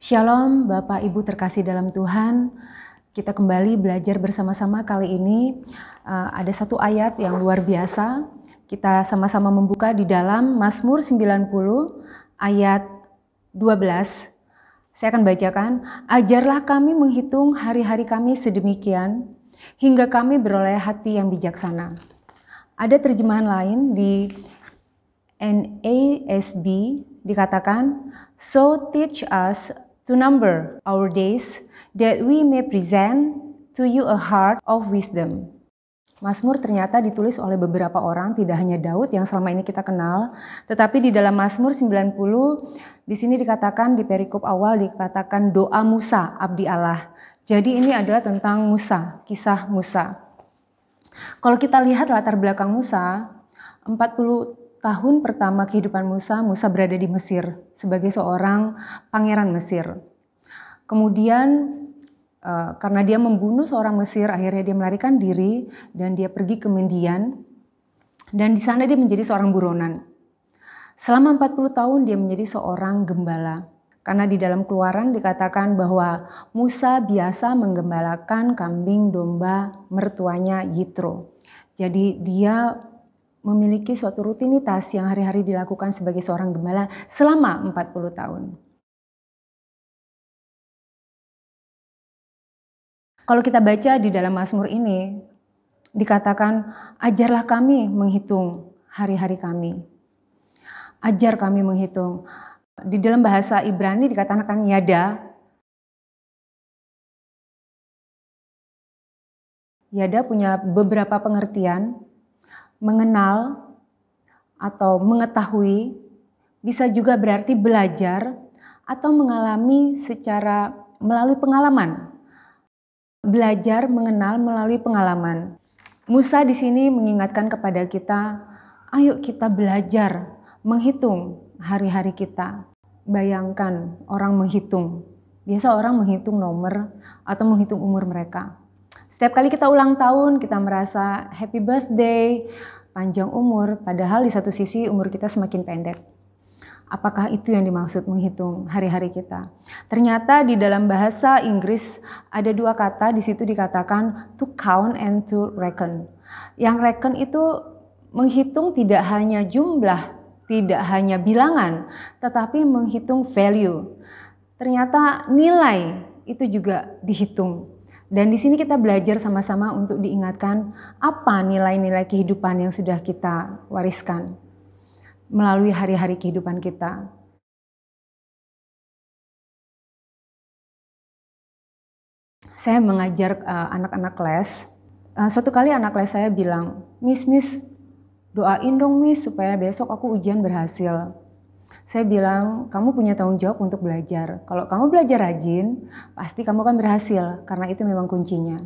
Shalom Bapak Ibu terkasih dalam Tuhan. Kita kembali belajar bersama-sama kali ini. Ada satu ayat yang luar biasa. Kita sama-sama membuka di dalam Mazmur 90 ayat 12. Saya akan bacakan. Ajarlah kami menghitung hari-hari kami sedemikian, hingga kami beroleh hati yang bijaksana. Ada terjemahan lain di NASB dikatakan, so teach us to number our days, that we may present to you a heart of wisdom. Mazmur ternyata ditulis oleh beberapa orang, tidak hanya Daud yang selama ini kita kenal, tetapi di dalam Mazmur 90 di sini dikatakan, di perikop awal dikatakan doa Musa, abdi Allah. Jadi ini adalah tentang Musa, kisah Musa. Kalau kita lihat latar belakang Musa, 40 tahun pertama kehidupan Musa, Musa berada di Mesir sebagai seorang pangeran Mesir. Kemudian karena dia membunuh seorang Mesir, akhirnya dia melarikan diri dan dia pergi ke Midian. Dan di sana dia menjadi seorang buronan. Selama 40 tahun dia menjadi seorang gembala. Karena di dalam Keluaran dikatakan bahwa Musa biasa menggembalakan kambing domba mertuanya Yitro. Jadi dia memiliki suatu rutinitas yang hari-hari dilakukan sebagai seorang gembala selama 40 tahun. Kalau kita baca di dalam Mazmur ini, dikatakan, ajarlah kami menghitung hari-hari kami. Ajar kami menghitung. Di dalam bahasa Ibrani dikatakan yada. Yada punya beberapa pengertian. Mengenal atau mengetahui, bisa juga berarti belajar atau mengalami secara melalui pengalaman. Belajar mengenal melalui pengalaman. Musa di sini mengingatkan kepada kita, ayo kita belajar menghitung hari-hari kita. Bayangkan orang menghitung. Biasa orang menghitung nomor atau menghitung umur mereka. Setiap kali kita ulang tahun, kita merasa happy birthday, panjang umur, padahal di satu sisi umur kita semakin pendek. Apakah itu yang dimaksud menghitung hari-hari kita? Ternyata di dalam bahasa Inggris ada dua kata, di situ dikatakan to count and to reckon. Yang reckon itu menghitung tidak hanya jumlah, tidak hanya bilangan, tetapi menghitung value. Ternyata nilai itu juga dihitung. Dan di sini kita belajar sama-sama untuk diingatkan apa nilai-nilai kehidupan yang sudah kita wariskan melalui hari-hari kehidupan kita. Saya mengajar anak-anak les. Suatu kali anak les saya bilang, Miss, doain dong Miss supaya besok aku ujian berhasil. Saya bilang, kamu punya tanggung jawab untuk belajar. Kalau kamu belajar rajin, pasti kamu akan berhasil, karena itu memang kuncinya.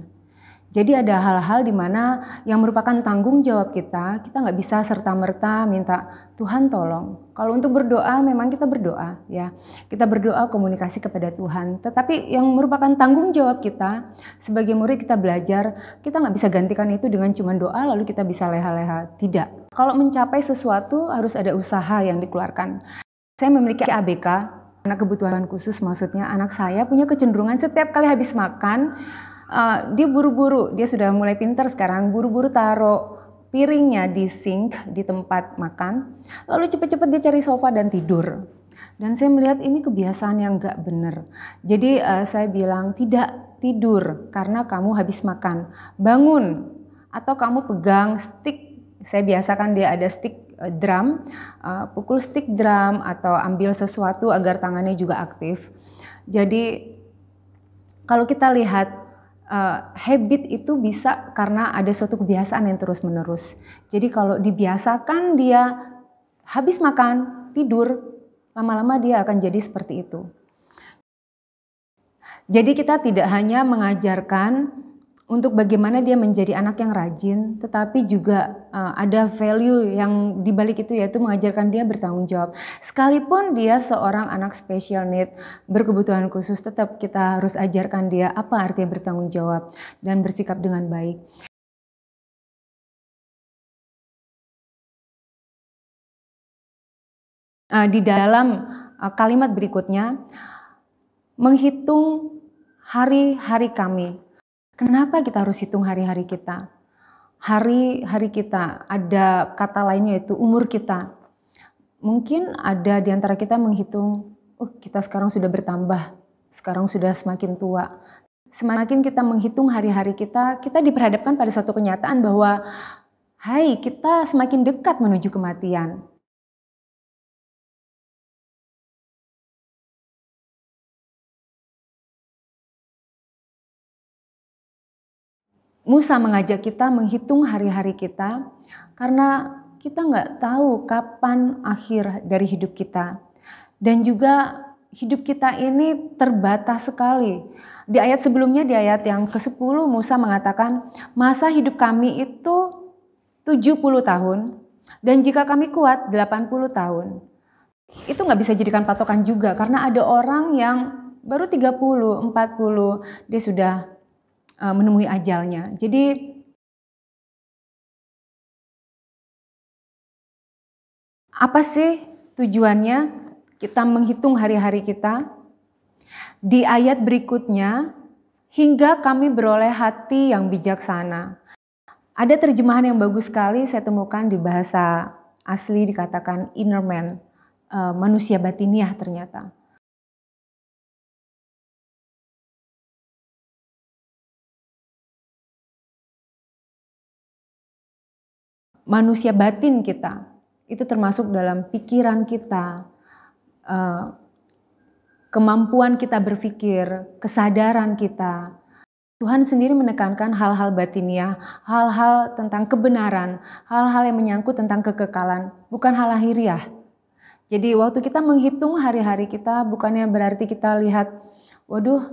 Jadi ada hal-hal di mana yang merupakan tanggung jawab kita nggak bisa serta-merta minta Tuhan tolong. Kalau untuk berdoa memang kita berdoa ya. Kita berdoa komunikasi kepada Tuhan. Tetapi yang merupakan tanggung jawab kita sebagai murid kita belajar, kita nggak bisa gantikan itu dengan cuma doa lalu kita bisa leha-leha. Tidak. Kalau mencapai sesuatu harus ada usaha yang dikeluarkan. Saya memiliki ABK, anak kebutuhan khusus, maksudnya anak saya punya kecenderungan setiap kali habis makan, dia buru-buru, dia sudah mulai pintar sekarang, buru-buru taruh piringnya di sink, di tempat makan, lalu cepat-cepat dia cari sofa dan tidur. Dan saya melihat ini kebiasaan yang gak benar. Jadi saya bilang tidak tidur karena kamu habis makan, bangun atau kamu pegang stick. Saya biasakan dia ada stick drum, pukul stick drum atau ambil sesuatu agar tangannya juga aktif. Jadi kalau kita lihat habit itu bisa karena ada suatu kebiasaan yang terus menerus. Jadi kalau dibiasakan dia habis makan, tidur, lama-lama dia akan jadi seperti itu. Jadi kita tidak hanya mengajarkan untuk bagaimana dia menjadi anak yang rajin, tetapi juga ada value yang dibalik itu, yaitu mengajarkan dia bertanggung jawab. Sekalipun dia seorang anak special need, berkebutuhan khusus, tetap kita harus ajarkan dia apa artinya bertanggung jawab dan bersikap dengan baik. Di dalam kalimat berikutnya, menghitung hari-hari kami. Kenapa kita harus hitung hari-hari kita? Hari-hari kita, ada kata lainnya yaitu umur kita. Mungkin ada di antara kita menghitung, kita sekarang sudah bertambah, sekarang sudah semakin tua. Semakin kita menghitung hari-hari kita diperhadapkan pada suatu kenyataan bahwa, hai, kita semakin dekat menuju kematian. Musa mengajak kita menghitung hari-hari kita karena kita nggak tahu kapan akhir dari hidup kita. Dan juga hidup kita ini terbatas sekali. Di ayat sebelumnya, di ayat yang ke-10, Musa mengatakan, masa hidup kami itu 70 tahun, dan jika kami kuat 80 tahun. Itu nggak bisa jadikan patokan juga, karena ada orang yang baru 30, 40, dia sudah menemui ajalnya. Jadi apa sih tujuannya kita menghitung hari-hari kita? Di ayat berikutnya, hingga kami beroleh hati yang bijaksana. Ada terjemahan yang bagus sekali saya temukan di bahasa asli dikatakan inner man, manusia batiniah ternyata. Manusia batin kita, itu termasuk dalam pikiran kita, kemampuan kita berpikir, kesadaran kita. Tuhan sendiri menekankan hal-hal batiniah, hal-hal tentang kebenaran, hal-hal yang menyangkut tentang kekekalan, bukan hal lahiriah. Jadi waktu kita menghitung hari-hari kita, bukannya berarti kita lihat, waduh,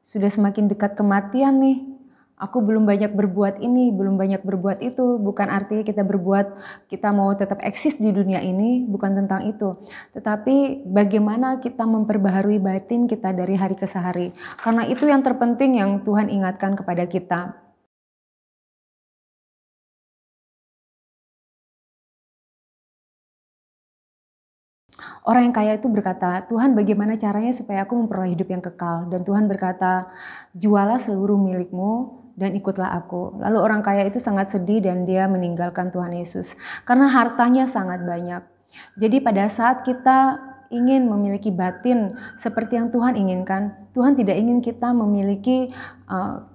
sudah semakin dekat kematian nih. Aku belum banyak berbuat ini, belum banyak berbuat itu. Bukan artinya kita mau tetap eksis di dunia ini, bukan tentang itu. Tetapi bagaimana kita memperbaharui batin kita dari hari ke hari. Karena itu yang terpenting yang Tuhan ingatkan kepada kita. Orang yang kaya itu berkata, Tuhan bagaimana caranya supaya aku memperoleh hidup yang kekal? Dan Tuhan berkata, jualah seluruh milikmu dan ikutlah aku. Lalu orang kaya itu sangat sedih dan dia meninggalkan Tuhan Yesus. Karena hartanya sangat banyak. Jadi pada saat kita ingin memiliki batin seperti yang Tuhan inginkan, Tuhan tidak ingin kita memiliki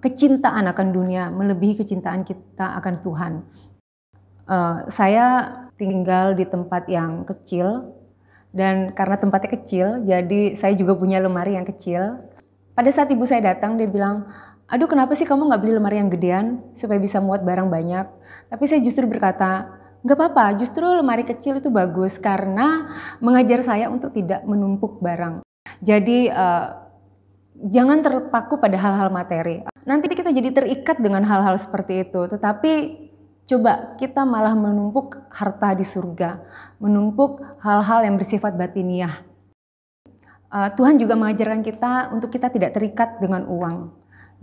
kecintaan akan dunia, melebihi kecintaan kita akan Tuhan. Saya tinggal di tempat yang kecil, dan karena tempatnya kecil, jadi saya juga punya lemari yang kecil. Pada saat ibu saya datang, dia bilang, aduh kenapa sih kamu nggak beli lemari yang gedean supaya bisa muat barang banyak? Tapi saya justru berkata, nggak apa-apa, justru lemari kecil itu bagus karena mengajar saya untuk tidak menumpuk barang. Jadi jangan terpaku pada hal-hal materi. Nanti kita jadi terikat dengan hal-hal seperti itu, tetapi coba kita malah menumpuk harta di surga, menumpuk hal-hal yang bersifat batiniah. Tuhan juga mengajarkan kita untuk kita tidak terikat dengan uang.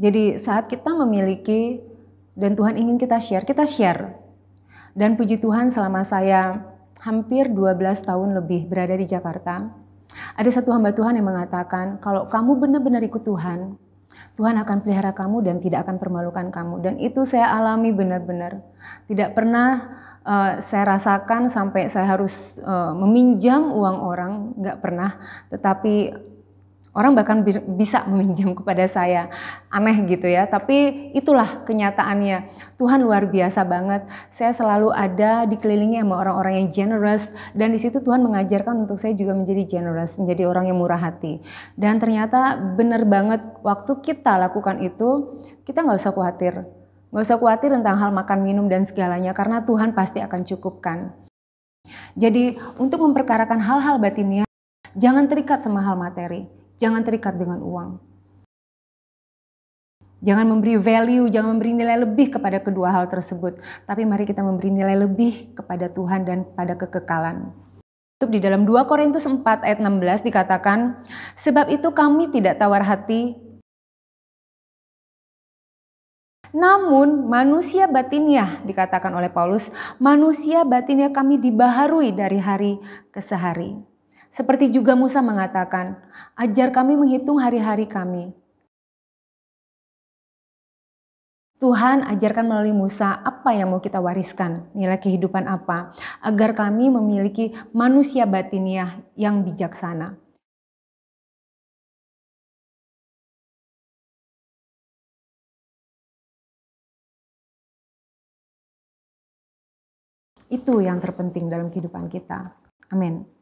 Jadi saat kita memiliki dan Tuhan ingin kita share. Dan puji Tuhan selama saya hampir 12 tahun lebih berada di Jakarta, ada satu hamba Tuhan yang mengatakan, kalau kamu benar-benar ikut Tuhan, Tuhan akan pelihara kamu dan tidak akan permalukan kamu. Dan itu saya alami benar-benar. Tidak pernah saya rasakan sampai saya harus meminjam uang orang, nggak pernah. Tetapi orang bahkan bisa meminjam kepada saya. Aneh gitu ya, tapi itulah kenyataannya. Tuhan luar biasa banget. Saya selalu ada dikelilingi sama orang-orang yang generous. Dan di situ Tuhan mengajarkan untuk saya juga menjadi generous, menjadi orang yang murah hati. Dan ternyata benar banget waktu kita lakukan itu, kita nggak usah khawatir. Nggak usah khawatir tentang hal makan, minum, dan segalanya, karena Tuhan pasti akan cukupkan. Jadi untuk memperkarakan hal-hal batinnya, jangan terikat sama hal materi. Jangan terikat dengan uang. Jangan memberi value, jangan memberi nilai lebih kepada kedua hal tersebut. Tapi mari kita memberi nilai lebih kepada Tuhan dan pada kekekalan. Di dalam 2 Korintus 4 ayat 16 dikatakan, sebab itu kami tidak tawar hati, namun manusia batiniah, dikatakan oleh Paulus, manusia batiniah kami dibaharui dari hari ke hari. Seperti juga Musa mengatakan, ajar kami menghitung hari-hari kami. Tuhan ajarkan melalui Musa apa yang mau kita wariskan, nilai kehidupan apa, agar kami memiliki manusia batiniah yang bijaksana. Itu yang terpenting dalam kehidupan kita. Amin.